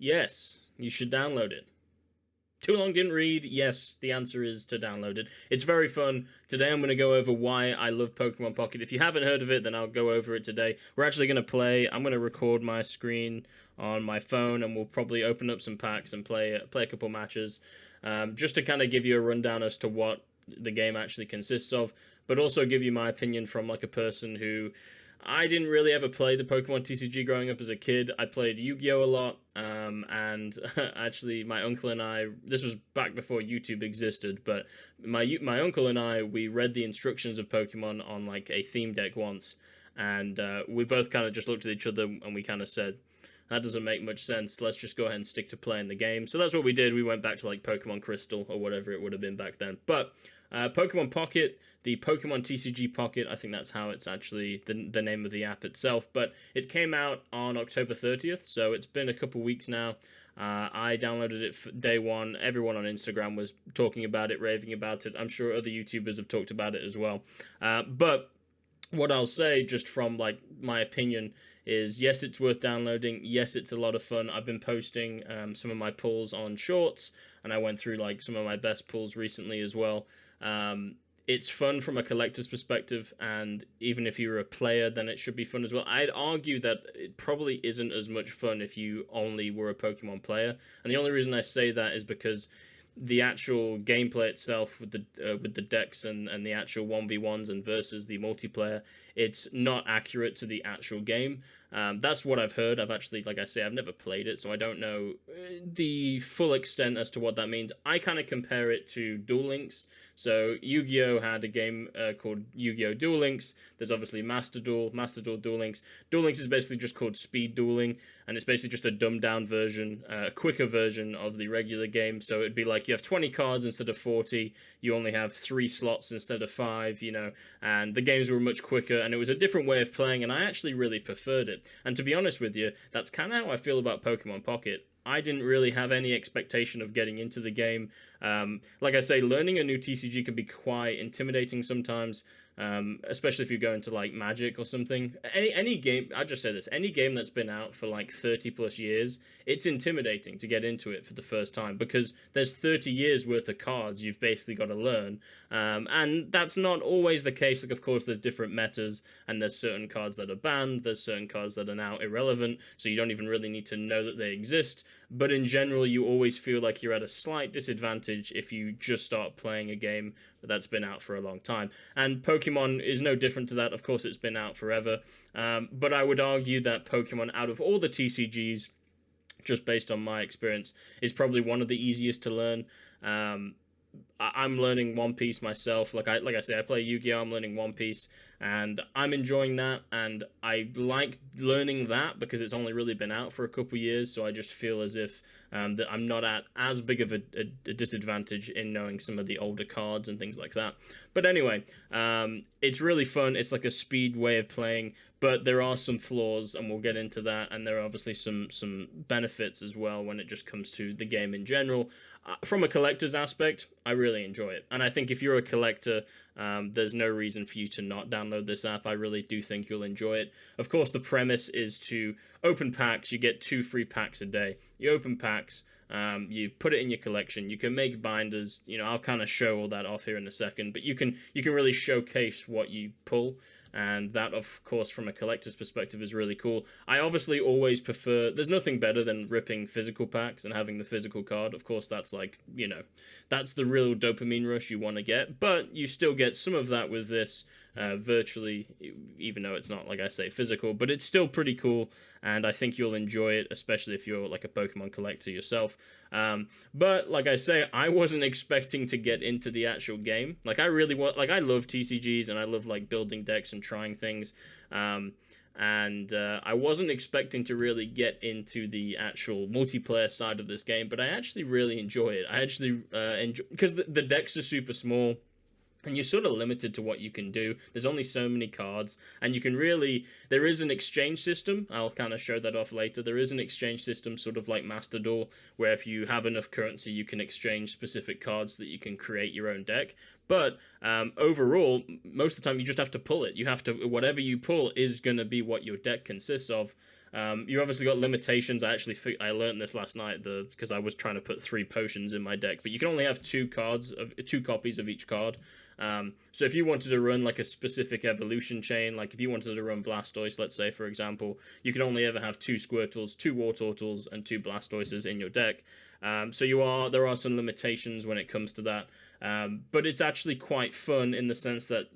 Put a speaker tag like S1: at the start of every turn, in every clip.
S1: Yes, you should download it. Too long didn't read. Yes, the answer is to download it. It's very fun. Today I'm going to go over why I love Pokemon Pocket. If you haven't heard of it, then I'll go over it today. We're actually going to play. I'm going to record my screen on my phone, and we'll probably open up some packs and play a couple matches, just to kind of give you a rundown as to what the game actually consists of, but also give you my opinion from like a person who I didn't really ever play the Pokemon TCG growing up as a kid. I played Yu-Gi-Oh! A lot, and actually my uncle and I, this was back before YouTube existed, but my uncle and I, we read the instructions of Pokemon on like a theme deck once, and we both kind of just looked at each other and we kind of said, that doesn't make much sense, let's just go ahead and stick to playing the game. So that's what we did. We went back to like Pokemon Crystal or whatever it would have been back then. But Pokemon Pocket, the Pokemon TCG Pocket, I think that's how it's actually the name of the app itself, but it came out on October 30th, so it's been a couple weeks now. I downloaded it for day one. Everyone on Instagram was talking about it, raving about it. I'm sure other YouTubers have talked about it as well. But what I'll say, just from like my opinion, is yes, it's worth downloading. Yes, it's a lot of fun. I've been posting some of my pulls on Shorts, and I went through like some of my best pulls recently as well. It's fun from a collector's perspective, and even if you're a player, then it should be fun as well. I'd argue that it probably isn't as much fun if you only were a Pokemon player, and the only reason I say that is because the actual gameplay itself with the decks and the actual 1v1s and versus the multiplayer, it's not accurate to the actual game. That's what I've heard. I've actually, like I say, I've never played it, so I don't know the full extent as to what that means. I kind of compare it to Duel Links. So Yu-Gi-Oh! Had a game called Yu-Gi-Oh! Duel Links. There's obviously Master Duel, Duel Links. Duel Links is basically just called speed dueling, and it's basically just a dumbed-down version, a quicker version of the regular game. So it'd be like you have 20 cards instead of 40, you only have 3 slots instead of 5, you know, and the games were much quicker, and it was a different way of playing, and I actually really preferred it. And to be honest with you, that's kind of how I feel about Pokemon Pocket. I didn't really have any expectation of getting into the game. Like I say, learning a new TCG can be quite intimidating sometimes, especially if you go into like Magic or something. Any game, I just say this, any game that's been out for like 30 plus years, it's intimidating to get into it for the first time because there's 30 years worth of cards you've basically got to learn. And that's not always the case. Like, of course, there's different metas, and there's certain cards that are banned, there's certain cards that are now irrelevant, so you don't even really need to know that they exist. But in general, you always feel like you're at a slight disadvantage if you just start playing a game that's been out for a long time. And Pokemon is no different to that. Of course, it's been out forever. But I would argue that Pokemon, out of all the TCGs, just based on my experience, is probably one of the easiest to learn. I'm learning One Piece myself. Like I say, I play Yu-Gi-Oh! I'm learning One Piece, and I'm enjoying that, and I like learning that because it's only really been out for a couple years, so I just feel as if that I'm not at as big of a disadvantage in knowing some of the older cards and things like that. But anyway, it's really fun. It's like a speed way of playing, but there are some flaws, and we'll get into that, and there are obviously some benefits as well when it just comes to the game in general. From a collector's aspect, I really enjoy it, and I think if you're a collector, there's no reason for you to not download this app. I really do think you'll enjoy it. Of course, the premise is to open packs. You get 2 free packs a day. You open packs, you put it in your collection. You can make binders. You know, I'll kind of show all that off here in a second, but you can really showcase what you pull. And that, of course, from a collector's perspective is really cool. I obviously always prefer, there's nothing better than ripping physical packs and having the physical card. Of course, that's like, you know, that's the real dopamine rush you want to get. But you still get some of that with this virtually, even though it's not, like I say, physical. But it's still pretty cool, and I think you'll enjoy it, especially if you're like a Pokemon collector yourself. But like I say, I wasn't expecting to get into the actual game. Like I really want, like I love TCGs and I love like building decks and trying things. I wasn't expecting to really get into the actual multiplayer side of this game, but I actually really enjoy it. I actually enjoy, because the decks are super small, and you're sort of limited to what you can do. There's only so many cards, and you can really, there is an exchange system. I'll kind of show that off later. There is an exchange system, sort of like Master Duel, where if you have enough currency, you can exchange specific cards that you can create your own deck. But overall, most of the time, you just have to pull it. You have to, whatever you pull is going to be what your deck consists of. You obviously got limitations. I learned this last night because I was trying to put 3 potions in my deck, but you can only have 2 copies of each card. So if you wanted to run like a specific evolution chain, like if you wanted to run Blastoise, let's say for example, you could only ever have 2 Squirtles, 2 Wartortles, and 2 Blastoises in your deck. So there are some limitations when it comes to that. But it's actually quite fun in the sense that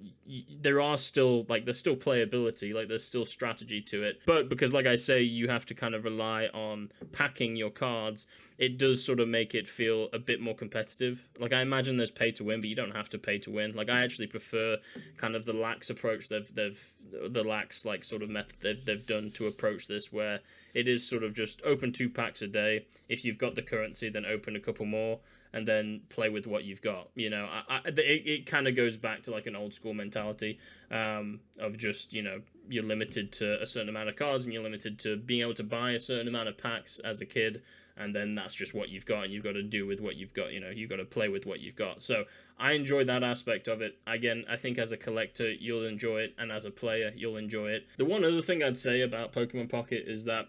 S1: there's still playability, like there's still strategy to it. But because, like I say, you have to kind of rely on packing your cards, it does sort of make it feel a bit more competitive. Like I imagine there's pay to win, but you don't have to pay to win. Like I actually prefer kind of the lax approach the lax like sort of method they've done to approach this, where it is sort of just open 2 packs a day. If you've got the currency, then open a couple more, and then play with what you've got. It kind of goes back to like an old school mentality of just, you're limited to a certain amount of cards, and you're limited to being able to buy a certain amount of packs as a kid, and then that's just what you've got, and you've got to do with what you've got. You've got to play with what you've got. So I enjoy that aspect of it. Again, I think as a collector, you'll enjoy it, and as a player, you'll enjoy it. The one other thing I'd say about Pokemon Pocket is that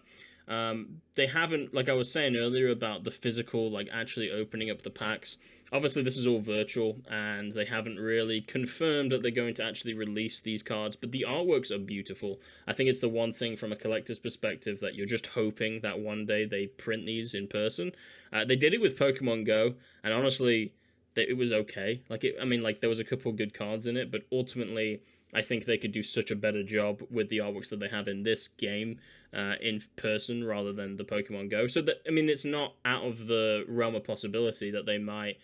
S1: they haven't, like I was saying earlier about the physical, like actually opening up the packs. Obviously, this is all virtual, and they haven't really confirmed that they're going to actually release these cards, but the artworks are beautiful. I think it's the one thing from a collector's perspective that you're just hoping that one day they print these in person. They did it with Pokemon Go, and honestly, it was okay. There was a couple good cards in it, but ultimately, I think they could do such a better job with the artworks that they have in this game in person rather than the Pokemon Go. So it's not out of the realm of possibility that they might,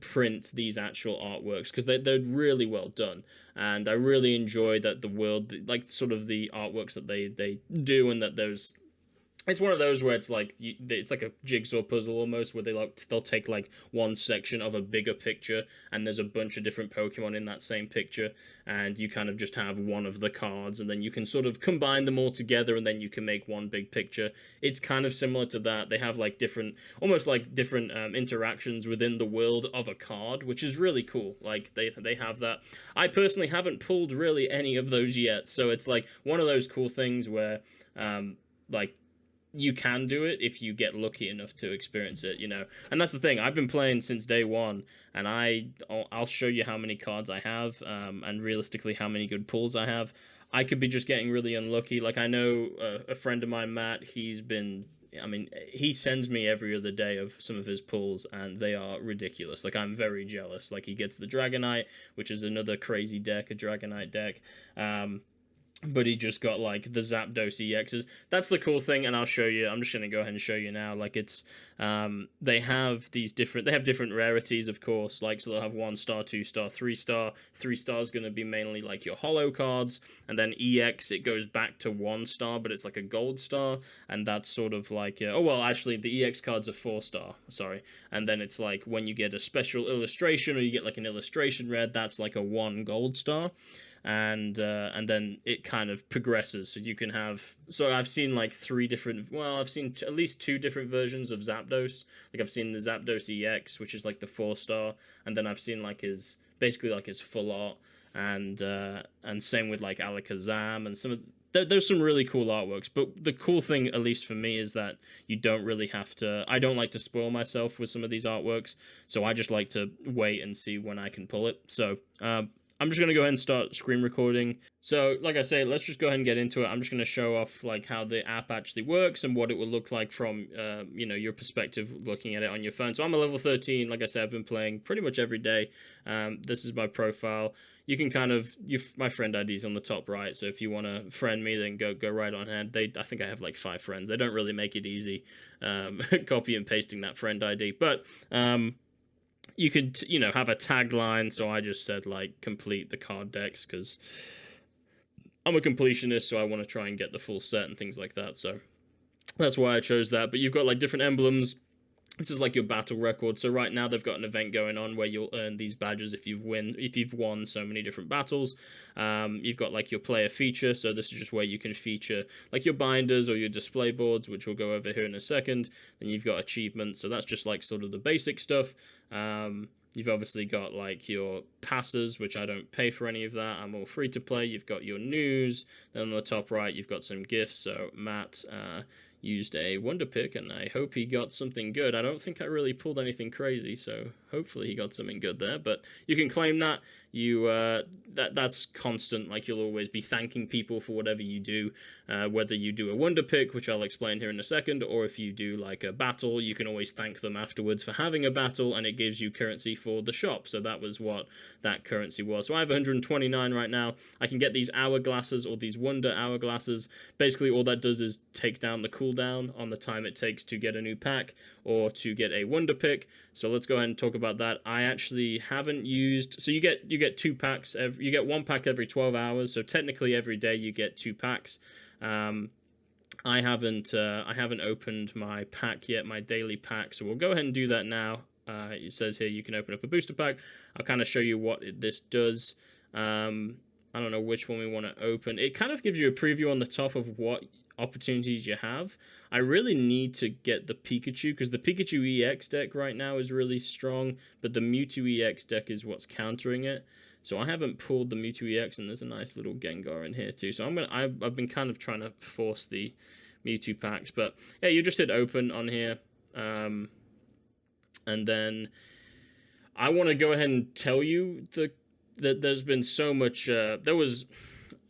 S1: print these actual artworks, because they're really well done. And I really enjoy that the world, like sort of the artworks that they do, and that there's. It's one of those where it's like a jigsaw puzzle almost, where they'll take like one section of a bigger picture, and there's a bunch of different Pokemon in that same picture, and you kind of just have one of the cards, and then you can sort of combine them all together, and then you can make one big picture. It's kind of similar to that. They have like almost like different interactions within the world of a card, which is really cool. Like they have that. I personally haven't pulled really any of those yet, so it's like one of those cool things where like. You can do it if you get lucky enough to experience it, And that's the thing. I've been playing since day one, and I'll show you how many cards I have, and realistically how many good pulls I have. I could be just getting really unlucky. Like I know a friend of mine, Matt. He sends me every other day of some of his pulls, and they are ridiculous. Like I'm very jealous. Like he gets the Dragonite, which is another crazy deck, a Dragonite deck. But he just got like the Zapdos EXs. That's the cool thing, and I'll show you. I'm just gonna go ahead and show you now. Like it's they have different rarities, of course. Like so they'll have 1-star, 2-star, 3-star. 3-star is gonna be mainly like your holo cards, and then EX it goes back to 1-star, but it's like a gold star, and that's sort of like actually the EX cards are 4-star. Sorry, and then it's like when you get a special illustration or you get like an illustration red, that's like a 1 gold star. And then it kind of progresses. So you can have. So I've seen like 3 different. Well, I've seen at least 2 different versions of Zapdos. Like I've seen the Zapdos EX, which is like the 4-star, and then I've seen like his full art, and same with like Alakazam and some of. There's some really cool artworks, but the cool thing, at least for me, is that you don't really have to. I don't like to spoil myself with some of these artworks, so I just like to wait and see when I can pull it. So. I'm just going to go ahead and start screen recording. So, like I say, let's just go ahead and get into it. I'm just going to show off like how the app actually works and what it will look like from, your perspective looking at it on your phone. So I'm a level 13. Like I said, I've been playing pretty much every day. This is my profile. You can my friend ID's on the top right. So if you want to friend me, then go right on ahead. I think I have like 5 friends. They don't really make it easy copy and pasting that friend ID. But, you could, have a tagline, so I just said, like, complete the card decks, because I'm a completionist, so I want to try and get the full set and things like that, so that's why I chose that. But you've got, like, different emblems. This is like your battle record. So right now they've got an event going on where you'll earn these badges if you've won so many different battles. You've got like your player feature. So this is just where you can feature like your binders or your display boards, which we'll go over here in a second. Then you've got achievements. So that's just like sort of the basic stuff. You've obviously got like your passes, which I don't pay for any of that. I'm all free to play. You've got your news. Then on the top right, you've got some gifts. So Matt used a wonder pick, and I hope he got something good. I don't think I really pulled anything crazy, so hopefully he got something good there. But you can claim that. That's constant. Like, you'll always be thanking people for whatever you do, whether you do a wonder pick, which I'll explain here in a second, or if you do like a battle, you can always thank them afterwards for having a battle, and it gives you currency for the shop. So that was what that currency was. So I have 129 right now. I can get these hourglasses, or these wonder hourglasses. Basically all that does is take down the cooldown on the time it takes to get a new pack or to get a wonder pick. So let's go ahead and talk about that. I actually haven't used, so you get 2 packs you get 1 pack every 12 hours, so technically every day you get 2 packs. I haven't opened my pack yet, my daily pack, so we'll go ahead and do that now. It says here you can open up a booster pack. I'll kind of show you what this does. I don't know which one we want to open. It kind of gives you a preview on the top of what opportunities you have. I really need to get the Pikachu, because the Pikachu EX deck right now is really strong, but the Mewtwo EX deck is what's countering it. So I haven't pulled the Mewtwo EX, and there's a nice little Gengar in here too. So I've been kind of trying to force the Mewtwo packs, but yeah, you just hit open on here, and then I want to go ahead and tell you that there's been so much. There was.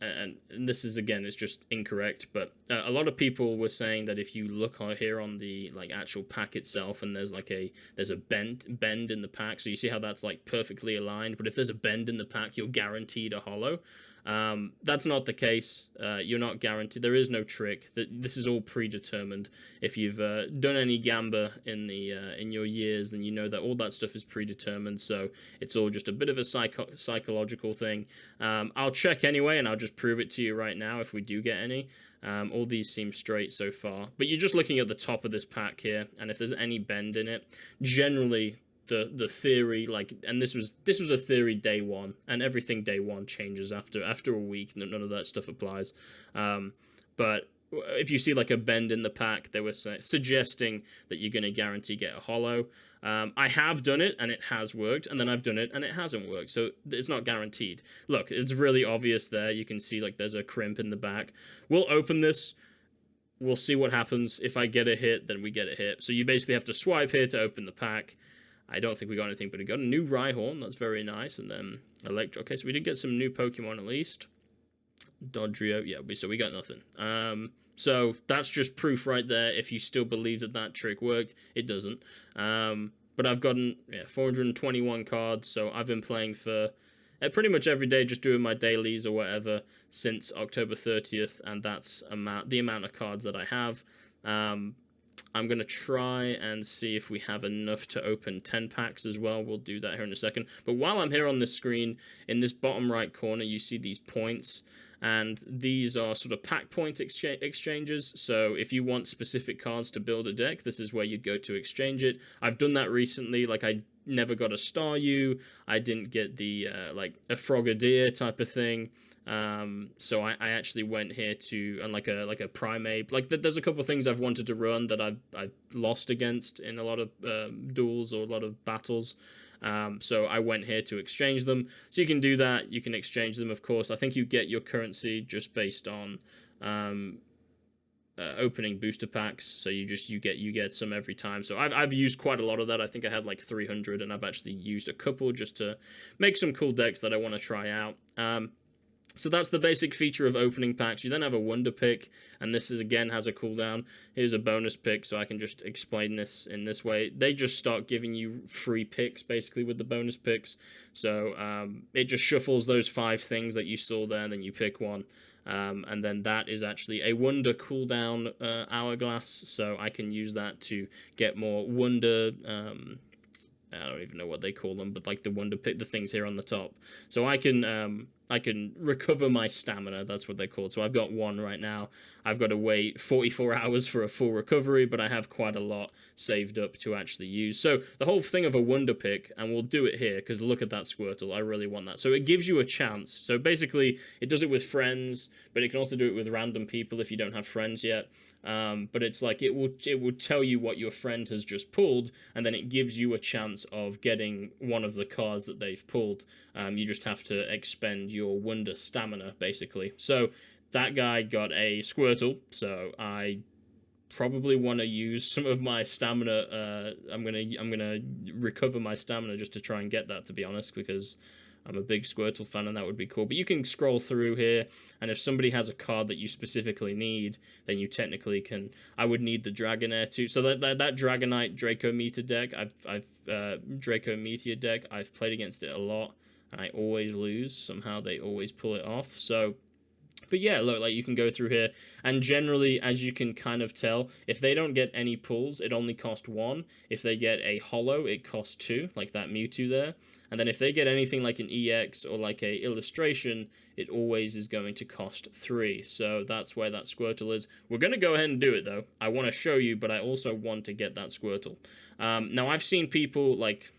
S1: And this is, again, it's just incorrect, but a lot of people were saying that if you look out here on the like actual pack itself, and there's a bend in the pack, so you see how that's like perfectly aligned, but if there's a bend in the pack, you're guaranteed a holo. That's not the case. You're not guaranteed. There is no trick. This is all predetermined. If you've done any Gamba in your years, then you know that all that stuff is predetermined. So it's all just a bit of a psychological thing. I'll check anyway, and I'll just prove it to you right now if we do get any. All these seem straight so far, but you're just looking at the top of this pack here, and if there's any bend in it, generally the theory, like, and this was a theory day one, and everything day one changes after a week. None of that stuff applies. But if you see like a bend in the pack, they were suggesting that you're going to guarantee get a holo. I have done it and it has worked, and then I've done it and it hasn't worked, so it's not guaranteed. Look, it's really obvious there. You can see like there's a crimp in the back. We'll open this. We'll see what happens. If I get a hit, then we get a hit. So you basically have to swipe here to open the pack. I don't think we got anything, but we got a new Rhyhorn. That's very nice. And then Electro. Okay, so we did get some new Pokemon at least. Dodrio. Yeah, so we got nothing. So that's just proof right there. If you still believe that trick worked, it doesn't. But I've gotten 421 cards, so I've been playing for pretty much every day, just doing my dailies or whatever since October 30th, and that's the amount of cards that I have. I'm going to try and see if we have enough to open 10 packs as well. We'll do that here in a second. But while I'm here on this screen, in this bottom right corner, you see these points. And these are sort of pack point exchanges. So if you want specific cards to build a deck, this is where you'd go to exchange it. I've done that recently. Like, I never got a Staryu. I didn't get the, like, a Frogadier type of thing. So I actually went here to, and like a Primeape, like there's a couple of things I've wanted to run that I've lost against in a lot of duels or a lot of battles. So I went here to exchange them. So you can do that. You can exchange them, of course. I think you get your currency just based on opening booster packs. So you get some every time. So I've used quite a lot of that. I think I had like 300, and I've actually used a couple just to make some cool decks that I want to try out. So that's the basic feature of opening packs. You then have a wonder pick, and this again has a cooldown. Here's a bonus pick, so I can just explain this in this way. They just start giving you free picks, basically, with the bonus picks. So it just shuffles those 5 things that you saw there, and then you pick one. And then that is actually a wonder cooldown hourglass, so I can use that to get more wonder I don't even know what they call them, but like the wonder pick, the things here on the top. So I can recover my stamina. That's what they're called. So I've got 1 right now. I've got to wait 44 hours for a full recovery, but I have quite a lot saved up to actually use. So the whole thing of a wonder pick, and we'll do it here because look at that Squirtle. I really want that. So it gives you a chance. So basically, it does it with friends, but it can also do it with random people if you don't have friends yet. But it's like it will tell you what your friend has just pulled, and then it gives you a chance of getting one of the cards that they've pulled. You just have to expend your wonder stamina, basically. So that guy got a Squirtle, so I probably want to use some of my stamina. I'm gonna recover my stamina just to try and get that, to be honest, because I'm a big Squirtle fan, and that would be cool. But you can scroll through here, and if somebody has a card that you specifically need, then you technically can. I would need the Dragonair too. So that Dragonite Draco Meteor deck, Draco Meteor deck, I've played against it a lot, and I always lose. Somehow they always pull it off. So. But yeah, look, like you can go through here, and generally, as you can kind of tell, if they don't get any pulls, it only costs 1. If they get a holo, it costs 2, like that Mewtwo there. And then if they get anything like an EX or like a illustration, it always is going to cost 3. So that's where that Squirtle is. We're going to go ahead and do it, though. I want to show you, but I also want to get that Squirtle. Now, I've seen people, like,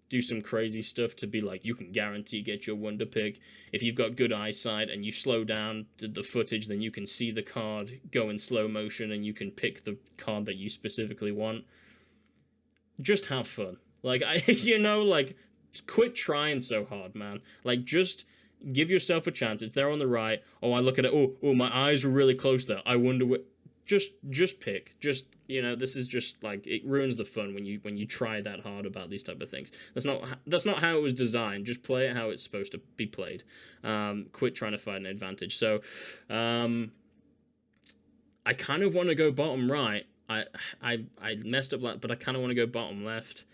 S1: do some crazy stuff to be like, you can guarantee get your wonder pick. If you've got good eyesight and you slow down the footage, then you can see the card go in slow motion and you can pick the card that you specifically want. Just have fun. Like, like, quit trying so hard, man. Like, just give yourself a chance. It's there on the right. Oh, I look at it. Oh, my eyes were really close there. I wonder what... Just pick. This is just like, it ruins the fun when you try that hard about these type of things. That's not how it was designed. Just play it how it's supposed to be played. Quit trying to find an advantage. So, I kind of want to go bottom right. I messed up that, but I kind of want to go bottom left.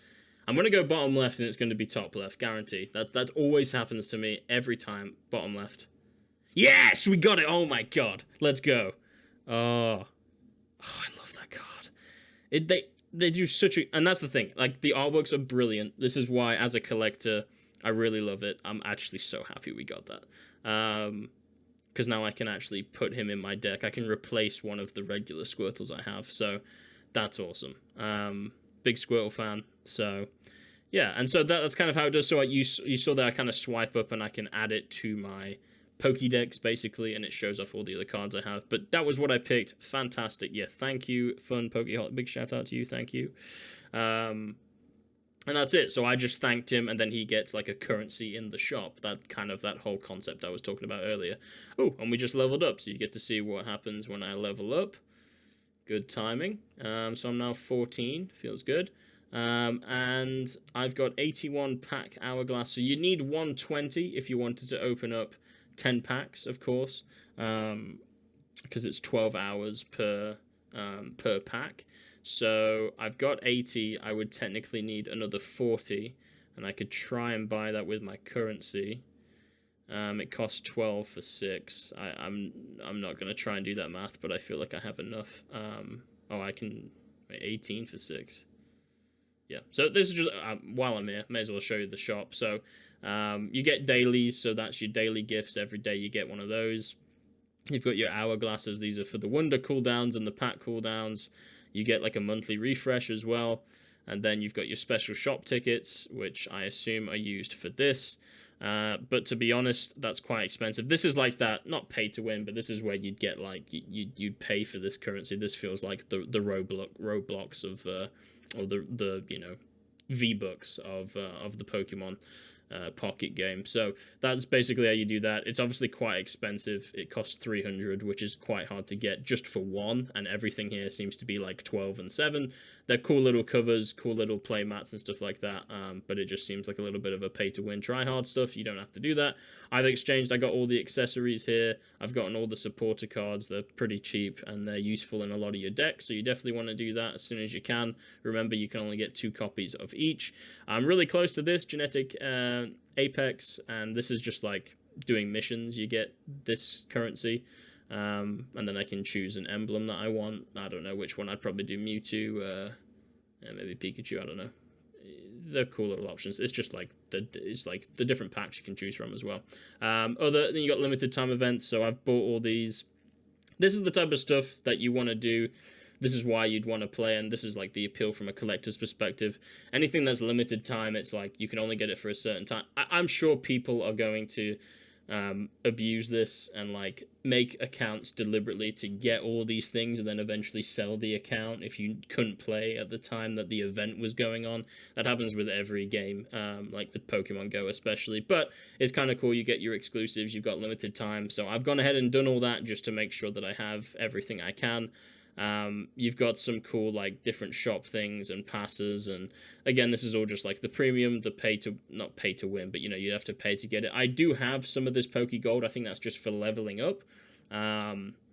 S1: I'm going to go bottom left, and it's going to be top left, guarantee. That always happens to me every time. Bottom left. Yes, we got it. Oh my god, let's go. Oh, I love that card. They do such a, and that's the thing. Like, the artworks are brilliant. This is why, as a collector, I really love it. I'm actually so happy we got that. Because now I can actually put him in my deck. I can replace one of the regular Squirtles I have. So that's awesome. Big Squirtle fan. So yeah, and so that's kind of how it does. So you saw that I kind of swipe up and I can add it to my Pokédex, basically, and it shows off all the other cards I have. But that was what I picked. Fantastic. Yeah, thank you, Fun Pokeholic. Big shout out to you. Thank you. And that's it. So I just thanked him, and then he gets like a currency in the shop. That whole concept I was talking about earlier. Oh, and we just leveled up, so you get to see what happens when I level up. Good timing. So I'm now 14. Feels good. And I've got 81 pack hourglass. So you need 120 if you wanted to open up 10 packs, of course, because it's 12 hours per pack. So I've got 80. I would technically need another 40, and I could try and buy that with my currency. It costs 12 for 6. I'm not gonna try and do that math, but I feel like I have enough. I can 18 for 6. Yeah. So this is just while I'm here, may as well show you the shop. So you get dailies, so that's your daily gifts. Every day you get one of those. You've got your hourglasses. These are for the wonder cooldowns and the pack cooldowns. You get like a monthly refresh as well. And then you've got your special shop tickets, which I assume are used for this. But to be honest, that's quite expensive. This is like that, not pay to win, but this is where you'd get like, you'd pay for this currency. This feels like the Roblox of, or the V-Bucks of the Pokemon Pocket game. So that's basically how you do that. It's obviously quite expensive. It costs 300, which is quite hard to get just for one, and everything here seems to be like 12 and 7. They're cool little covers, cool little play mats and stuff like that, but it just seems like a little bit of a pay-to-win try-hard stuff. You don't have to do that. I got all the accessories here. I've gotten all the supporter cards. They're pretty cheap, and they're useful in a lot of your decks, so you definitely want to do that as soon as you can. Remember, you can only get 2 copies of each. I'm really close to this, Genetic Apex, and this is just like doing missions. You get this currency. And then I can choose an emblem that I want. I don't know which one. I'd probably do Mewtwo, maybe Pikachu, I don't know. they're cool little options. It's just like the different packs you can choose from as well. Then you got limited time events. So I've bought all these. This is the type of stuff that you want to do. This is why you'd want to play, and this is like the appeal from a collector's perspective. Anything that's limited time, it's like you can only get it for a certain time. I'm sure people are going to abuse this and like make accounts deliberately to get all these things and then eventually sell the account if you couldn't play at the time that the event was going on. That happens with every game, like with Pokemon Go especially, but it's kind of cool. You get your exclusives, you've got limited time, so I've gone ahead and done all that just to make sure that I have everything I can. You've got some cool like different shop things and passes, and again, this is all just like the premium, the not pay to win, but you know, you have to pay to get it. I do have some of this Poke Gold. I think that's just for leveling up,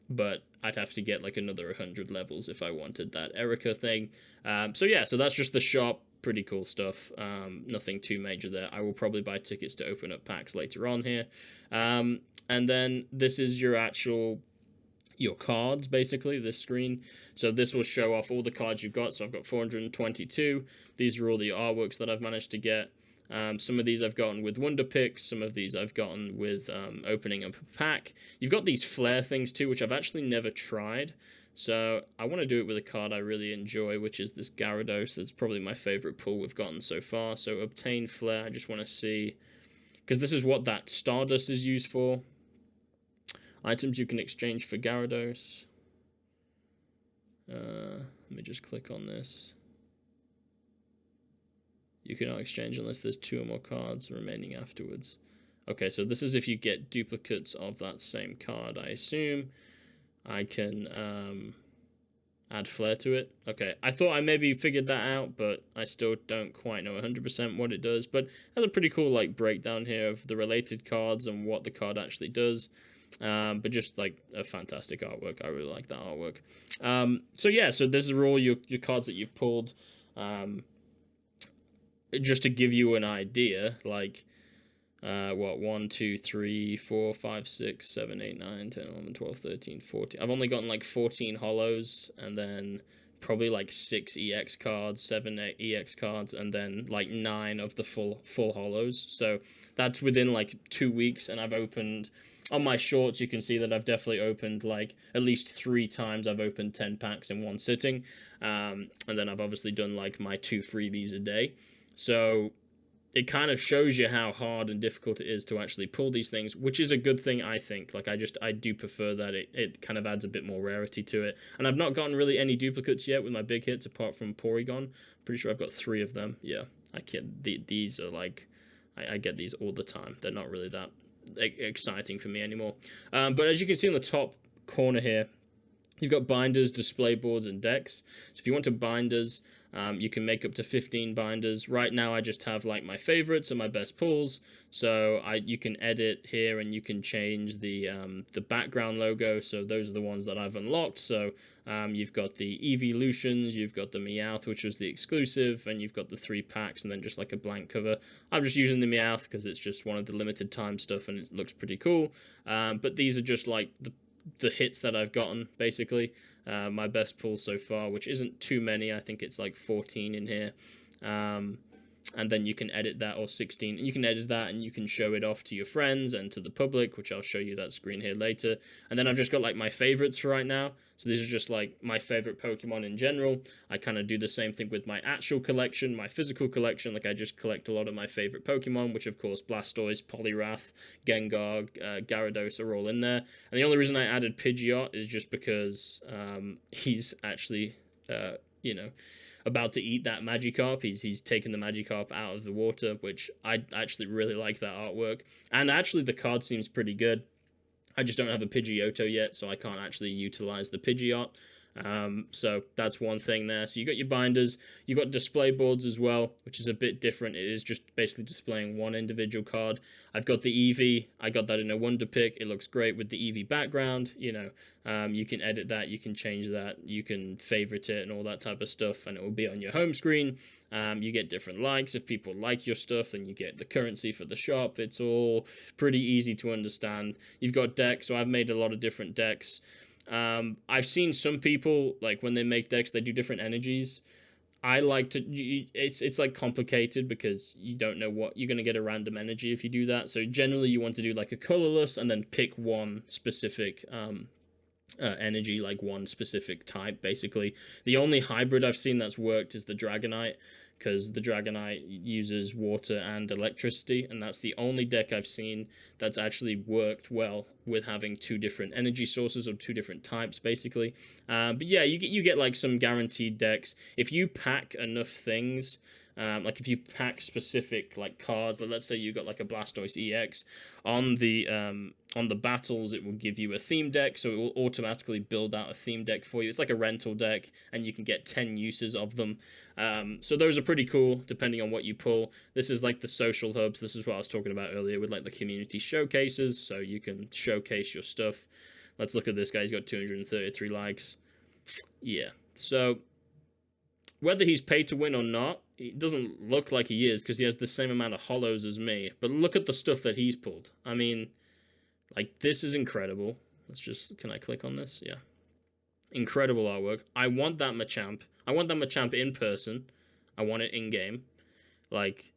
S1: but I'd have to get like another 100 levels if I wanted that Erica thing. So yeah, so that's just the shop. Pretty cool stuff. Nothing too major there. I will probably buy tickets to open up packs later on here. And then this is your cards, basically, this screen. So this will show off all the cards you've got. So I've got 422. These are all the artworks that I've managed to get. Some of these I've gotten with Wonder Picks. Some of these I've gotten with opening up a pack. You've got these flare things too, which I've actually never tried. So I want to do it with a card I really enjoy, which is this Gyarados. It's probably my favorite pull we've gotten so far. So obtain flare. I just want to see, because this is what that Stardust is used for. Items you can exchange for Gyarados. Let me just click on this. You cannot exchange unless there's 2 or more cards remaining afterwards. Okay, so this is if you get duplicates of that same card, I assume. I can add flair to it. Okay, I thought I maybe figured that out, but I still don't quite know 100% what it does. But it has a pretty cool like breakdown here of the related cards and what the card actually does. But just like a fantastic artwork. I really like that artwork. So yeah, so this are all your cards that you've pulled. Just to give you an idea, like, 1, 2, 3, 4, 5, 6, 7, 8, 9, 10, 11, 12, 13, 14. I've only gotten like 14 holos, and then probably like 6 EX cards, 7, 8 EX cards, and then like 9 of the full holos. So that's within like 2 weeks, and I've opened, on my shorts, you can see that I've definitely opened like at least 3 times. I've opened 10 packs in one sitting, and then I've obviously done like my 2 freebies a day. So it kind of shows you how hard and difficult it is to actually pull these things, which is a good thing, I think. Like, I do prefer that it kind of adds a bit more rarity to it. And I've not gotten really any duplicates yet with my big hits, apart from Porygon. Pretty sure I've got 3 of them. Yeah, I can't. These are like, I get these all the time. They're not really that exciting for me anymore. But as you can see in the top corner here, you've got binders, display boards, and decks. So if you want to binders, you can make up to 15 binders. Right now I just have like my favorites and my best pulls. So you can edit here and you can change the background logo. So those are the ones that I've unlocked. So you've got the Evolutions, you've got the Meowth, which was the exclusive, and you've got the 3 packs and then just like a blank cover. I'm just using the Meowth because it's just one of the limited time stuff and it looks pretty cool. But these are just like the hits that I've gotten, basically. My best pulls so far, which isn't too many. I think it's like 14 in here. And then you can edit that, or 16. You can edit that and you can show it off to your friends and to the public, which I'll show you that screen here later. And then I've just got like my favorites for right now. So these are just like my favorite Pokemon in general. I kind of do the same thing with my actual collection, my physical collection. Like, I just collect a lot of my favorite Pokemon, which of course Blastoise, Poliwrath, Gengar, Gyarados are all in there. And the only reason I added Pidgeot is just because he's actually, about to eat that Magikarp. He's taken the Magikarp out of the water, which I actually really like that artwork. And actually the card seems pretty good. I just don't have a Pidgeotto yet, so I can't actually utilize the Pidgeot. So that's one thing there. So you got your binders, you got display boards as well, which is a bit different. It is just basically displaying one individual card. I've got the Eevee. I got that in a Wonder Pick. It looks great with the Eevee background. You can edit that, you can change that, you can favorite it and all that type of stuff, and it will be on your home screen. You get different likes. If people like your stuff, then you get the currency for the shop. It's all pretty easy to understand. You've got decks, so I've made a lot of different decks. I've seen some people, like, when they make decks, they do different energies. I like to. It's like complicated because you don't know what you're gonna get a random energy if you do that. So generally, you want to do like a colorless and then pick one specific energy, like one specific type. Basically, the only hybrid I've seen that's worked is the Dragonite, because the Dragonite uses water and electricity, and that's the only deck I've seen that's actually worked well with having two different energy sources or two different types, basically. But yeah, you get like some guaranteed decks if you pack enough things. Like if you pack specific like cards, like let's say you got like a Blastoise EX on the battles, it will give you a theme deck, so it will automatically build out a theme deck for you. It's like a rental deck, and you can get 10 uses of them. So those are pretty cool, depending on what you pull. This is like the social hubs. This is what I was talking about earlier with like the community showcases, so you can showcase your stuff. Let's look at this guy. He's got 233 likes. Yeah, so whether he's paid to win or not, it doesn't look like he is because he has the same amount of hollows as me. But look at the stuff that he's pulled. I mean, like, this is incredible. Let's just, can I click on this? Yeah. Incredible artwork. I want that Machamp. I want that Machamp in person. I want it in-game. Like,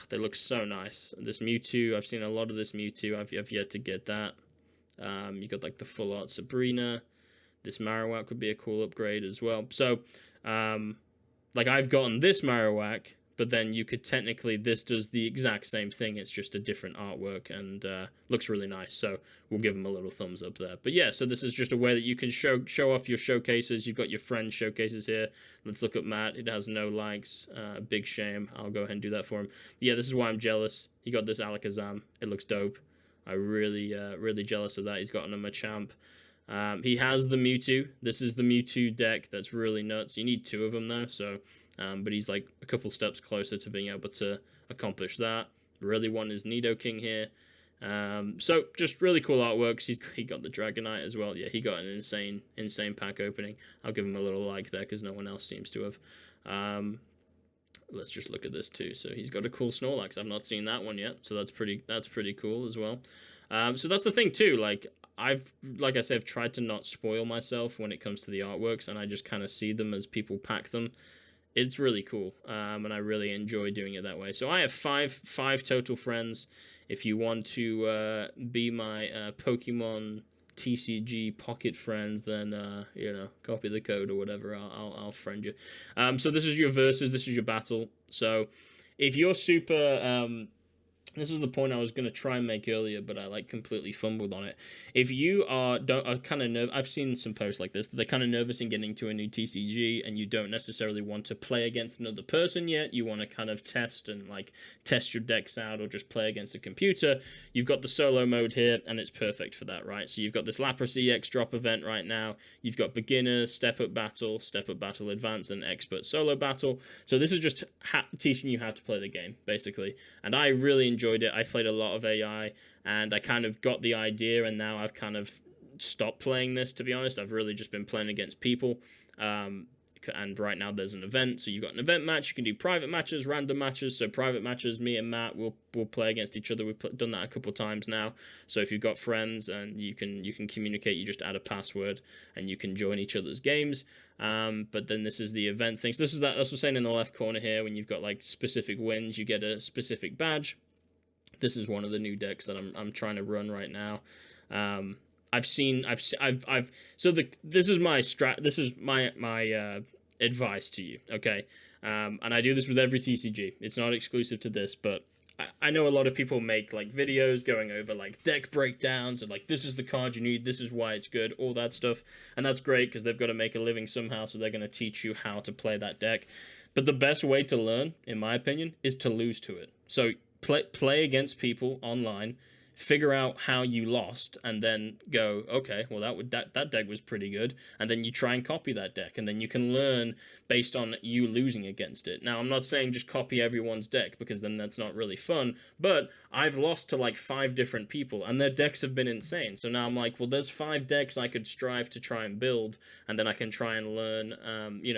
S1: they look so nice. This Mewtwo, I've seen a lot of this Mewtwo. I've yet to get that. You got, like, the full art Sabrina. This Marowak would be a cool upgrade as well. So, like, I've gotten this Marowak, but then you could technically, this does the exact same thing. It's just a different artwork and looks really nice. So we'll give them a little thumbs up there. But yeah, so this is just a way that you can show off your showcases. You've got your friend showcases here. Let's look at Matt. It has no likes. Big shame. I'll go ahead and do that for him. But yeah, this is why I'm jealous. He got this Alakazam. It looks dope. I really jealous of that. He's gotten a Machamp. He has the Mewtwo. This is the Mewtwo deck that's really nuts. You need two of them though, so but he's like a couple steps closer to being able to accomplish that. Really want his Nidoking here. So just really cool artworks. He got the Dragonite as well. Yeah, he got an insane pack opening. I'll give him a little like there because no one else seems to have. Let's just look at this too. So he's got a cool Snorlax. I've not seen that one yet, so that's pretty cool as well. So that's the thing too. Like I said, I've tried to not spoil myself when it comes to the artworks, and I just kind of see them as people pack them. It's really cool, and I really enjoy doing it that way. So I have five total friends. If you want to be my Pokemon TCG Pocket friend, then copy the code or whatever. I'll friend you. So this is your versus. This is your battle. So if you're super this is the point I was going to try and make earlier, but I like completely fumbled on it. If you are kind of nervous, I've seen some posts like this, they're kind of nervous in getting to a new TCG, and you don't necessarily want to play against another person yet. You want to kind of test your decks out, or just play against a computer. You've got the solo mode here, and it's perfect for that, right? So you've got this Lapras EX drop event right now. You've got beginner, step up battle advanced, and expert solo battle. So this is just teaching you how to play the game, basically. And I really enjoyed it. I played a lot of AI, and I kind of got the idea, and now I've kind of stopped playing this, to be honest. I've really just been playing against people, and right now there's an event, so you've got an event match. You can do private matches, random matches. So private matches, me and Matt will play against each other. We've done that a couple of times now. So if you've got friends and you can communicate, you just add a password and you can join each other's games. But then this is the event thing. So that's what I'm saying in the left corner here. When you've got like specific wins, you get a specific badge. This is one of the new decks that I'm trying to run right now. This is my advice to you, okay? And I do this with every TCG. It's not exclusive to this, but I know a lot of people make like videos going over like deck breakdowns and like, this is the card you need, this is why it's good, all that stuff. And that's great because they've got to make a living somehow, so they're going to teach you how to play that deck. But the best way to learn, in my opinion, is to lose to it. So play against people online, figure out how you lost, and then go, okay, well that deck was pretty good, and then you try and copy that deck, and then you can learn based on you losing against it. Now, I'm not saying just copy everyone's deck, because then that's not really fun, but I've lost to like 5 different people, and their decks have been insane. So now I'm like, well, there's 5 decks I could strive to try and build, and then I can try and learn,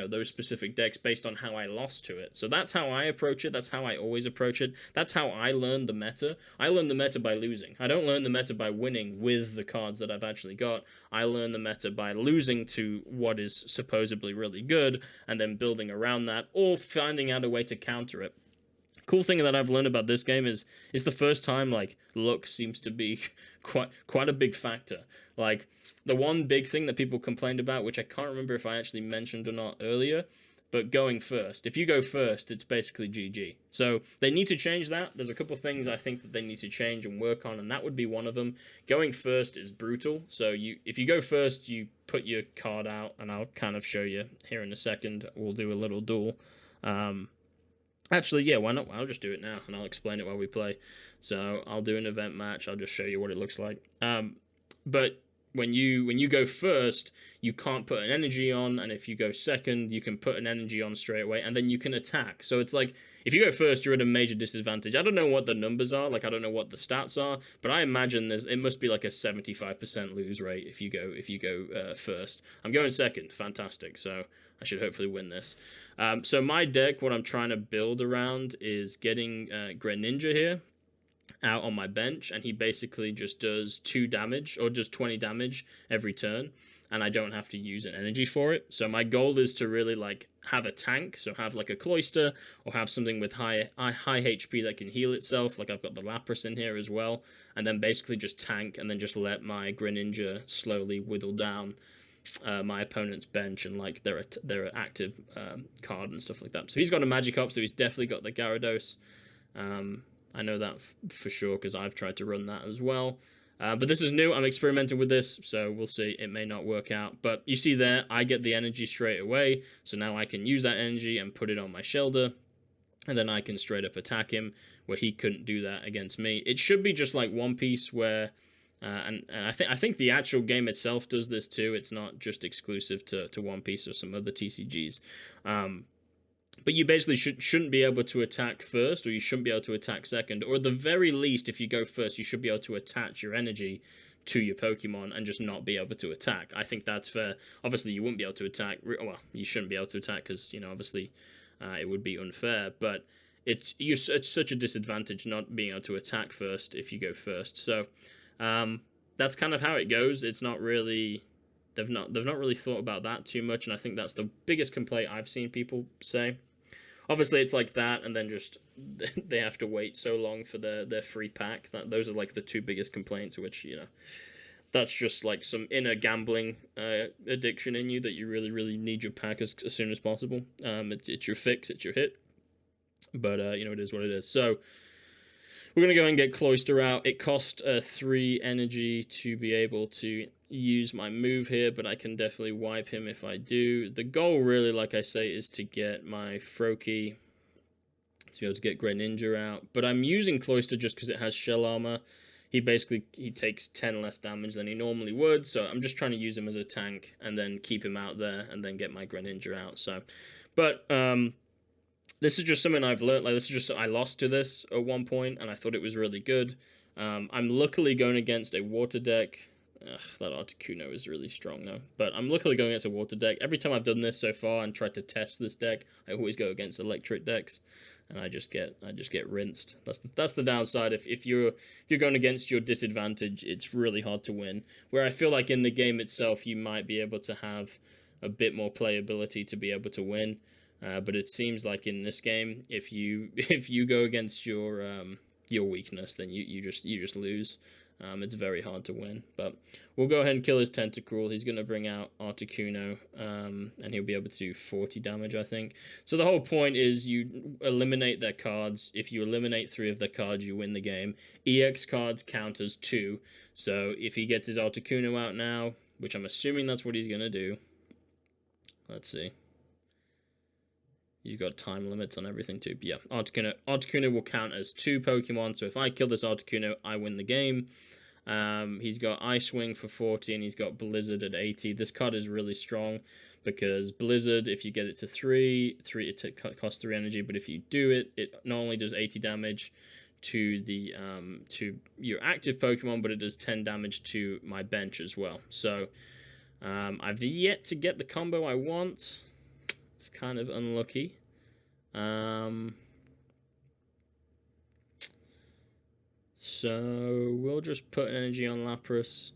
S1: those specific decks based on how I lost to it. So that's how I approach it. That's how I always approach it. That's how I learn the meta. I learn the meta by losing. losing. I don't learn the meta by winning with the cards that I've actually got. I learn the meta by losing to what is supposedly really good, and then building around that, or finding out a way to counter it. Cool thing that I've learned about this game is it's the first time like luck seems to be quite a big factor. Like the one big thing that people complained about, which I can't remember if I actually mentioned or not earlier, but going first. If you go first, it's basically GG. So they need to change that. There's a couple things I think that they need to change and work on, and that would be one of them. Going first is brutal. So if you go first, you put your card out, and I'll kind of show you here in a second. We'll do a little duel. Actually, yeah, why not? I'll just do it now, and I'll explain it while we play. So I'll do an event match. I'll just show you what it looks like. But when you go first, you can't put an energy on, and if you go second, you can put an energy on straight away, and then you can attack. So it's like, if you go first, you're at a major disadvantage. I don't know what the numbers are, like I don't know what the stats are, but I imagine it must be like a 75% lose rate if you go first. I'm going second, fantastic, so I should hopefully win this. So my deck, what I'm trying to build around is getting Greninja here out on my bench, and he basically just does 2 damage, or just 20 damage every turn, and I don't have to use an energy for it. So my goal is to really like have a tank, so have like a Cloyster, or have something with high HP that can heal itself, like I've got the Lapras in here as well, and then basically just tank, and then just let my Greninja slowly whittle down my opponent's bench and like their active card and stuff like that. So he's got a Magikarp, so he's definitely got the Gyarados. I know that for sure because I've tried to run that as well. But this is new. I'm experimenting with this, so we'll see. It may not work out. But you see there, I get the energy straight away. So now I can use that energy and put it on my Shellder. And then I can straight up attack him, where he couldn't do that against me. It should be just like One Piece, where... and I think the actual game itself does this too. It's not just exclusive to One Piece or some other TCGs. But you basically shouldn't be able to attack first, or you shouldn't be able to attack second, or at the very least, if you go first, you should be able to attach your energy to your Pokemon and just not be able to attack. I think that's fair. Obviously, you wouldn't be able to attack. Well, you shouldn't be able to attack because, you know, obviously it would be unfair. But it's such a disadvantage not being able to attack first if you go first. So that's kind of how it goes. It's not really... They've not really thought about that too much, and I think that's the biggest complaint I've seen people say. Obviously, it's like that, and then just they have to wait so long for their free pack. Those are like the 2 biggest complaints, which, you know, that's just like some inner gambling addiction in you that you really, really need your pack as soon as possible. It's your fix, it's your hit. But, you know, it is what it is. So, we're going to go and get Cloyster out. It cost 3 energy to be able to use my move here, but I can definitely wipe him if I do. The goal really, like I say, is to get my Froakie, to be able to get Greninja out. But I'm using Cloyster just because it has Shell Armor. He takes 10 less damage than he normally would, so I'm just trying to use him as a tank and then keep him out there and then get my Greninja out. So, but this is just something I've learned. Like, this is just, I lost to this at one point, and I thought it was really good. I'm luckily going against a water deck. Ugh, that Articuno is really strong though. But I'm luckily going against a water deck. Every time I've done this so far and tried to test this deck, I always go against electric decks, and I just get rinsed. That's the downside. If you're going against your disadvantage, it's really hard to win. Where I feel like in the game itself, you might be able to have a bit more playability to be able to win. But it seems like in this game, if you go against your weakness, then you just lose. It's very hard to win, but we'll go ahead and kill his Tentacruel. He's going to bring out Articuno, and he'll be able to do 40 damage, I think. So the whole point is you eliminate their cards. If you eliminate 3 of their cards, you win the game. EX cards count as 2, so if he gets his Articuno out now, which I'm assuming that's what he's going to do. Let's see. You've got time limits on everything too. Yeah, Articuno will count as 2 Pokemon, so if I kill this Articuno, I win the game. He's got Ice Wing for 40, and he's got Blizzard at 80. This card is really strong, because Blizzard, if you get it to 3, it costs 3 energy, but if you do it, it not only does 80 damage to the to your active Pokemon, but it does 10 damage to my bench as well. So, I've yet to get the combo I want. It's kind of unlucky. So we'll just put energy on Lapras.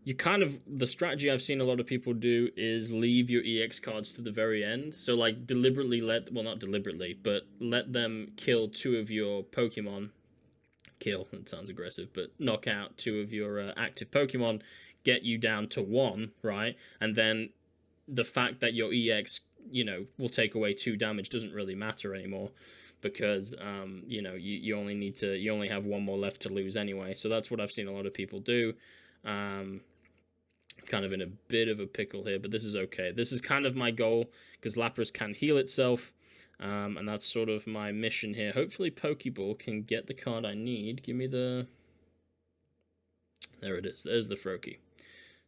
S1: You kind of, the strategy I've seen a lot of people do is leave your EX cards to the very end. So like deliberately well, not deliberately, but let them kill 2 of your Pokemon. Kill, it sounds aggressive, but knock out 2 of your active Pokemon, get you down to 1, right? And then the fact that your EX, will take away 2 damage doesn't really matter anymore, because you only have 1 more left to lose anyway. So that's what I've seen a lot of people do. Kind of in a bit of a pickle here, but this is okay. This is kind of my goal, because Lapras can heal itself, and that's sort of my mission here. Hopefully Pokeball can get the card I need. Give me the... There it is. There's the Froakie.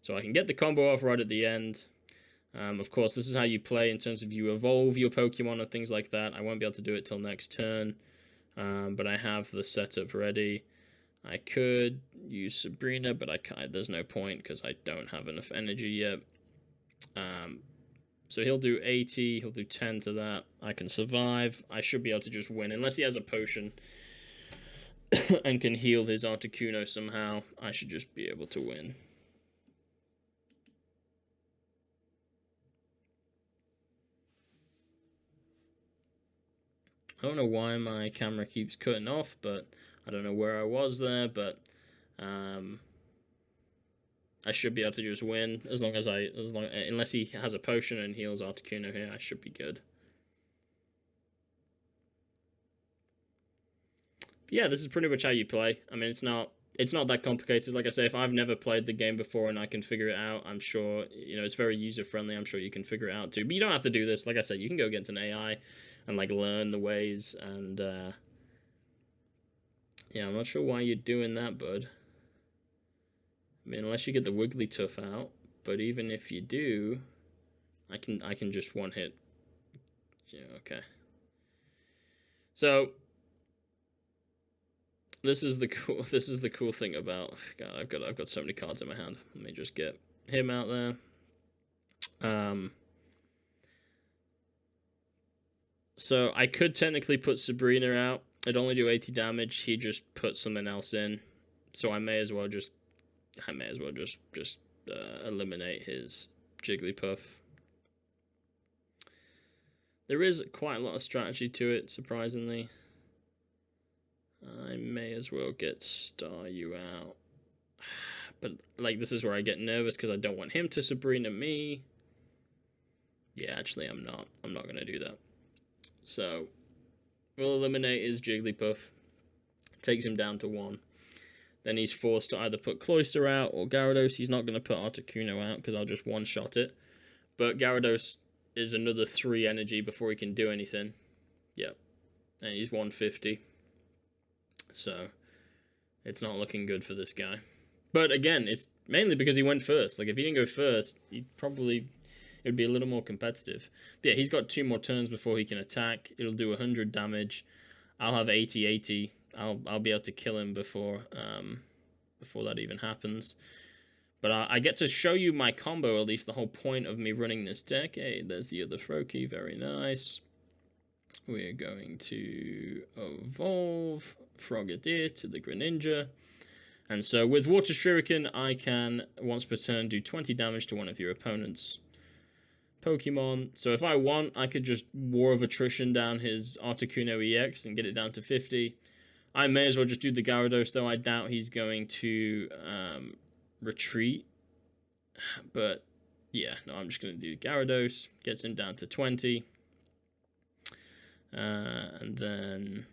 S1: So I can get the combo off right at the end. Of course, this is how you play in terms of you evolve your Pokemon and things like that. I won't be able to do it till next turn, but I have the setup ready. I could use Sabrina, but there's no point because I don't have enough energy yet. So he'll do 80, he'll do 10 to that. I can survive. I should be able to just win, unless he has a potion and can heal his Articuno somehow. I should just be able to win. I don't know why my camera keeps cutting off, but I don't know where I was there, but I should be able to just win unless he has a potion and heals Articuno here. I should be good. But yeah, this is pretty much how you play. I mean, it's not that complicated. Like I say, if I've never played the game before and I can figure it out, I'm sure it's very user friendly. I'm sure you can figure it out too. But you don't have to do this. Like I said, you can go against an AI and like learn the ways. And yeah, I'm not sure why you're doing that, bud. I mean, unless you get the Wigglytuff out, but even if you do, I can just one hit. Yeah, okay. So this is the cool thing about, God, I've got so many cards in my hand. Let me just get him out there. So I could technically put Sabrina out. It'd only do 80 damage. He just put something else in. So I may as well just eliminate his Jigglypuff. There is quite a lot of strategy to it, surprisingly. I may as well get Staryu out. But, like, this is where I get nervous because I don't want him to Sabrina me. Yeah, actually, I'm not going to do that. So, we'll eliminate his Jigglypuff. Takes him down to 1. Then he's forced to either put Cloyster out or Gyarados. He's not going to put Articuno out because I'll just one-shot it. But Gyarados is another 3 energy before he can do anything. Yep. And he's 150. So, it's not looking good for this guy. But again, it's mainly because he went first. Like, if he didn't go first, it would be a little more competitive. But yeah, he's got 2 more turns before he can attack. It'll do 100 damage. I'll have 80. I'll be able to kill him before that even happens. But I get to show you my combo, at least the whole point of me running this deck. Hey, there's the other Froakie, very nice. We're going to evolve Frogadier to the Greninja. And so with Water Shuriken, I can, once per turn, do 20 damage to one of your opponent's Pokemon. So if I want, I could just War of Attrition down his Articuno EX and get it down to 50. I may as well just do the Gyarados, though I doubt he's going to retreat. But yeah, no, I'm just going to do Gyarados. Gets him down to 20. And then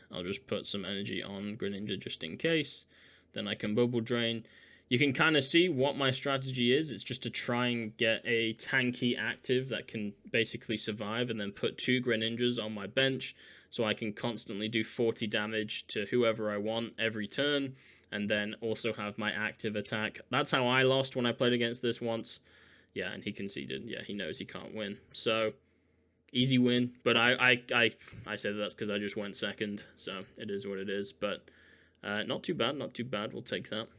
S1: I'll just put some energy on Greninja just in case. Then I can Bubble Drain. You can kind of see what my strategy is. It's just to try and get a tanky active that can basically survive and then put 2 Greninjas on my bench so I can constantly do 40 damage to whoever I want every turn and then also have my active attack. That's how I lost when I played against this once. Yeah, and he conceded. Yeah, he knows he can't win. So, easy win. But I say that's because I just went second. So, it is what it is. But not too bad, not too bad. We'll take that.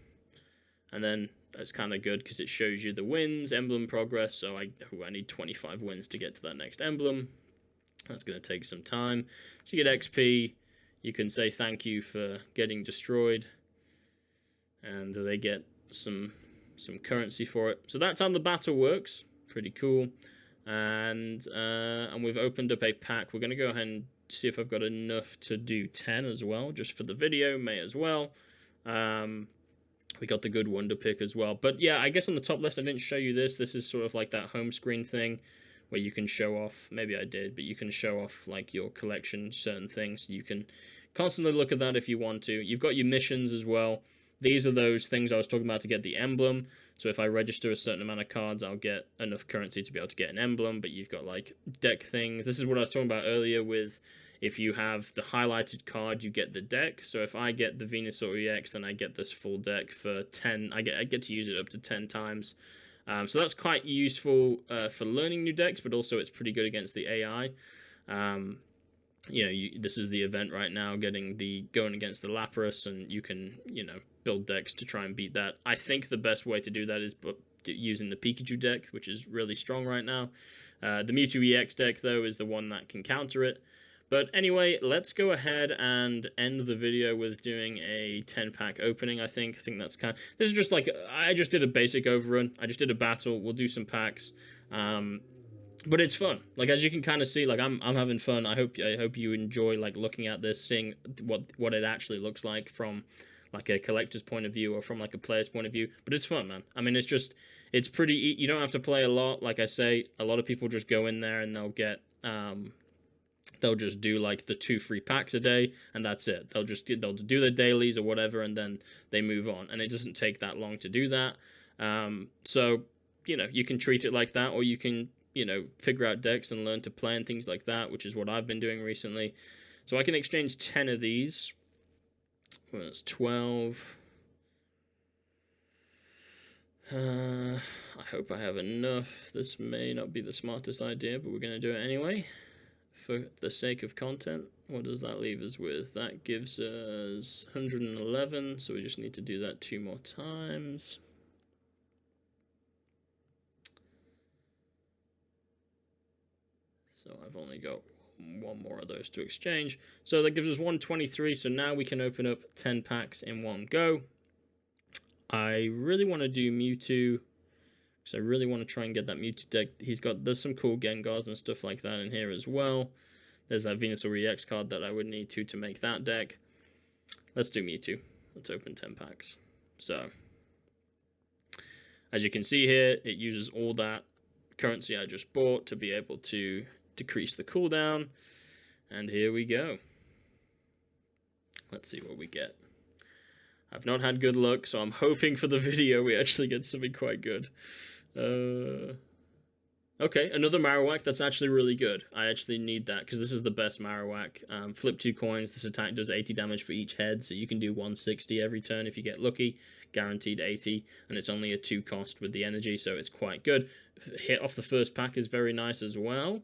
S1: And then that's kind of good because it shows you the wins, emblem progress. So I need 25 wins to get to that next emblem. That's going to take some time. So you get XP, you can say thank you for getting destroyed, and they get some currency for it. So that's how the battle works. Pretty cool. And we've opened up a pack. We're going to go ahead and see if I've got enough to do 10 as well, just for the video. May as well. We got the good wonder pick as well. But yeah, I guess on the top left, I didn't show you this. This is sort of like that home screen thing where you can show off, maybe I did, but you can show off like your collection, certain things. You can constantly look at that if you want to. You've got your missions as well. These are those things I was talking about to get the emblem. So if I register a certain amount of cards, I'll get enough currency to be able to get an emblem. But you've got like deck things. This is what I was talking about earlier with if you have the highlighted card, you get the deck. So if I get the Venusaur EX, then I get this full deck for 10. I get to use it up to 10 times. So that's quite useful for learning new decks, but also it's pretty good against the AI. You know, this is the event right now, going against the Lapras, and you can, you know, build decks to try and beat that. I think the best way to do that is using the Pikachu deck, which is really strong right now. The Mewtwo EX deck, though, is the one that can counter it. But anyway, let's go ahead and end the video with doing a 10-pack opening, I think. I think that's kind of... This is just like... I just did a basic overrun. I just did a battle. We'll do some packs. But it's fun. Like, as you can kind of see, like, I'm having fun. I hope you enjoy, like, looking at this, seeing what it actually looks like from, like, a collector's point of view or from, like, a player's point of view. But it's fun, man. I mean, it's just... It's pretty... You don't have to play a lot. Like I say, a lot of people just go in there and they'll get... They'll just do like the 2 free packs a day, and that's it. They'll do their dailies or whatever, and then they move on. And it doesn't take that long to do that. So, you know, you can treat it like that, or you can, you know, figure out decks and learn to play and things like that, which is what I've been doing recently. So I can exchange 10 of these. Well, that's 12. I hope I have enough. This may not be the smartest idea, but we're going to do it anyway. For the sake of content, what does that leave us with? That gives us 111, so we just need to do that 2 more times. So I've only got 1 more of those to exchange. So that gives us 123, so now we can open up 10 packs in one go. I really want to do Mewtwo, because I really want to try and get that Mewtwo deck. There's some cool Gengars and stuff like that in here as well. There's that Venusaur EX card that I would need to make that deck. Let's do Mewtwo. Let's open 10 packs. So, as you can see here, it uses all that currency I just bought to be able to decrease the cooldown. And here we go. Let's see what we get. I've not had good luck, so I'm hoping for the video we actually get something quite good. Okay, another Marowak. That's actually really good. I actually need that, because this is the best Marowak. Flip 2 coins. This attack does 80 damage for each head, so you can do 160 every turn if you get lucky. Guaranteed 80, and it's only a 2 cost with the energy, so it's quite good. Hit off the first pack is very nice as well.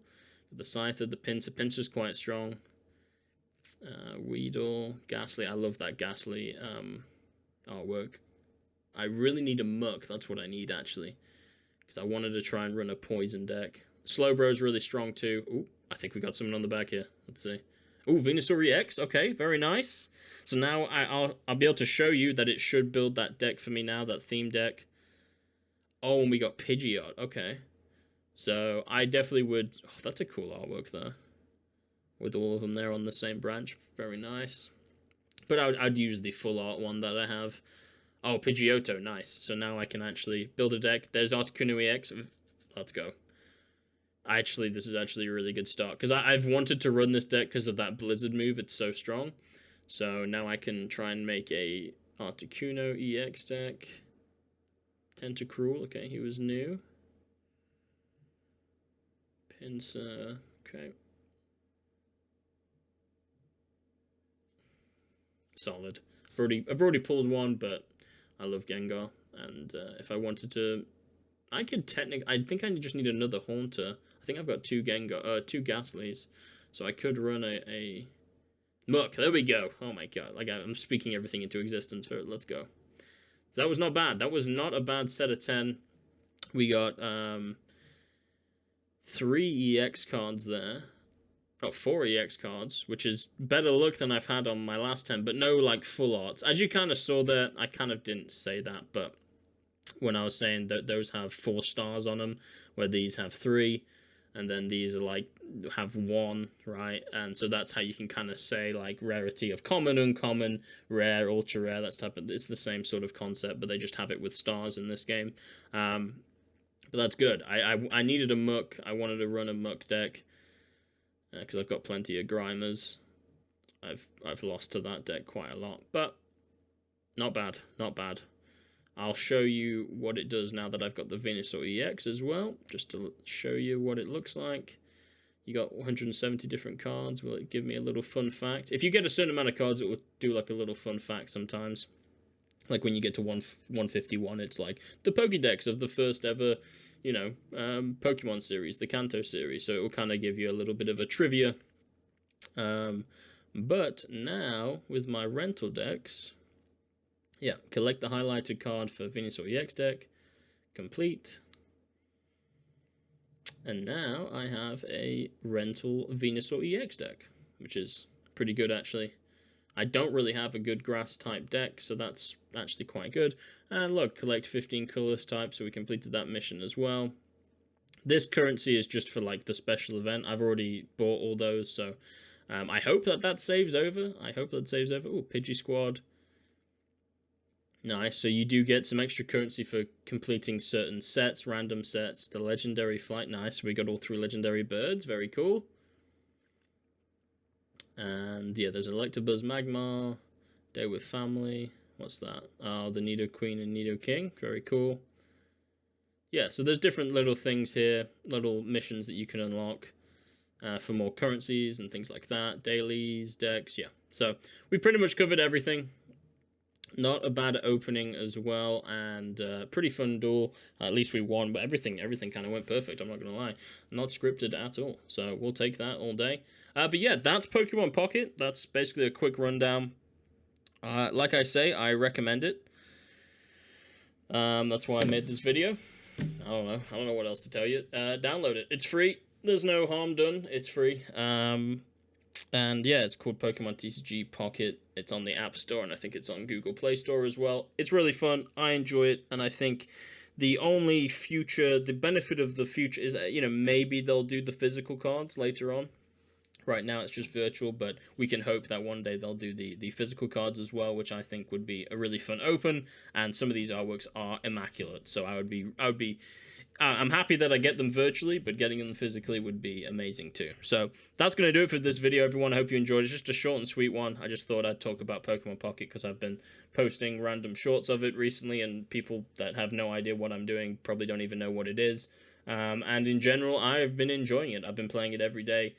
S1: The Scyther, the Pinsir's quite strong. Weedle, Ghastly. I love that Ghastly artwork. I really need a Muck. That's what I need, actually. Because I wanted to try and run a poison deck. Slowbro's really strong, too. Ooh, I think we got someone on the back here. Let's see. Ooh, Venusaur EX. Okay, very nice. So now I'll be able to show you that it should build that deck for me now, that theme deck. Oh, and we got Pidgeot. Okay. So I definitely would... Oh, that's a cool artwork there. With all of them there on the same branch. Very nice. But I'd use the full art one that I have. Oh, Pidgeotto, nice. So now I can actually build a deck. There's Articuno EX. Let's go. This is actually a really good start. Because I've wanted to run this deck because of that Blizzard move. It's so strong. So now I can try and make a Articuno EX deck. Tentacruel, okay, he was new. Pinsir, okay. Solid. I've already pulled one, but I love Gengar, and if I wanted to, I think I just need another Haunter. I think I've got 2 Ghastlies, so I could run a Muck. There we go. Oh my god, like I'm speaking everything into existence for it. Let's go. So that was not bad. That was not a bad set of 10. We got 3 EX cards there. 4 EX cards, which is better luck than I've had on my last 10, but no, like, full arts. As you kind of saw there, I kind of didn't say that, but when I was saying that those have 4 stars on them, where these have 3, and then these are, like, have 1, right? And so that's how you can kind of say, like, rarity of common, uncommon, rare, ultra rare, that's type of, it's the same sort of concept, but they just have it with stars in this game. But that's good. I needed a muck. I wanted to run a muck deck, because I've got plenty of Grimers. I've lost to that deck quite a lot, but not bad, not bad. I'll show you what it does now that I've got the Venusaur EX as well, just to show you what it looks like. You got 170 different cards. Will it give me a little fun fact? If you get a certain amount of cards, it will do like a little fun fact sometimes. Like when you get to 151, it's like the Pokédex of the first ever, you know, Pokemon series, the Kanto series. So it will kind of give you a little bit of a trivia. But now, with my rental decks, yeah, collect the highlighted card for Venusaur EX deck, complete. And now I have a rental Venusaur EX deck, which is pretty good actually. I don't really have a good grass type deck, so that's actually quite good. And look, collect 15 colorless types, so we completed that mission as well. This currency is just for like the special event. I've already bought all those, so I hope that saves over. I hope that saves over. Oh, Pidgey Squad. Nice, so you do get some extra currency for completing certain sets, random sets. The legendary flight, nice. We got all 3 legendary birds, very cool. And yeah, there's Electabuzz Magmar, Day with Family. What's that? Oh, the Nido Queen and Nido King. Very cool. Yeah, so there's different little things here, little missions that you can unlock for more currencies and things like that. Dailies, decks, yeah. So we pretty much covered everything. Not a bad opening as well, and pretty fun duel. At least we won, but everything kind of went perfect, I'm not going to lie. Not scripted at all, so we'll take that all day. But yeah, that's Pokemon Pocket. That's basically a quick rundown. Like I say, I recommend it. That's why I made this video. I don't know what else to tell you. Download it. It's free. There's no harm done. It's free. And yeah, it's called Pokemon TCG Pocket. It's on the App Store, and I think it's on Google Play Store as well. It's really fun. I enjoy it, and I think the only the benefit of the future is, you know, maybe they'll do the physical cards later on. Right now it's just virtual, but we can hope that one day they'll do the physical cards as well, which I think would be a really fun open, and some of these artworks are immaculate, so I'm happy that I get them virtually, but getting them physically would be amazing too. So that's going to do it for this video, everyone. I hope you enjoyed. It's just a short and sweet one. I just thought I'd talk about Pokemon Pocket because I've been posting random shorts of it recently, and people that have no idea what I'm doing probably don't even know what it is. And in general, I've been enjoying it. I've been playing it every day.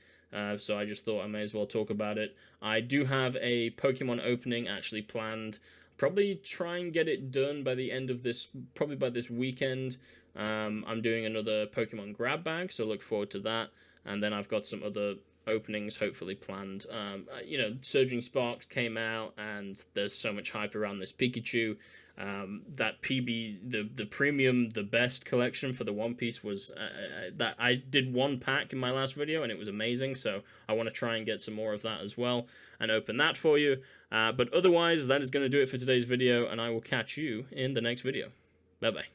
S1: So I just thought I may as well talk about it. I do have a Pokemon opening actually planned. Probably try and get it done by the end of this, probably by this weekend. I'm doing another Pokemon grab bag, so look forward to that. And then I've got some other openings hopefully planned. You know, Surging Sparks came out, and there's so much hype around this Pikachu. That PB, the premium, the best collection for the One Piece was that I did 1 pack in my last video, and it was amazing. So I want to try and get some more of that as well and open that for you. But otherwise, that is going to do it for today's video, and I will catch you in the next video. Bye bye.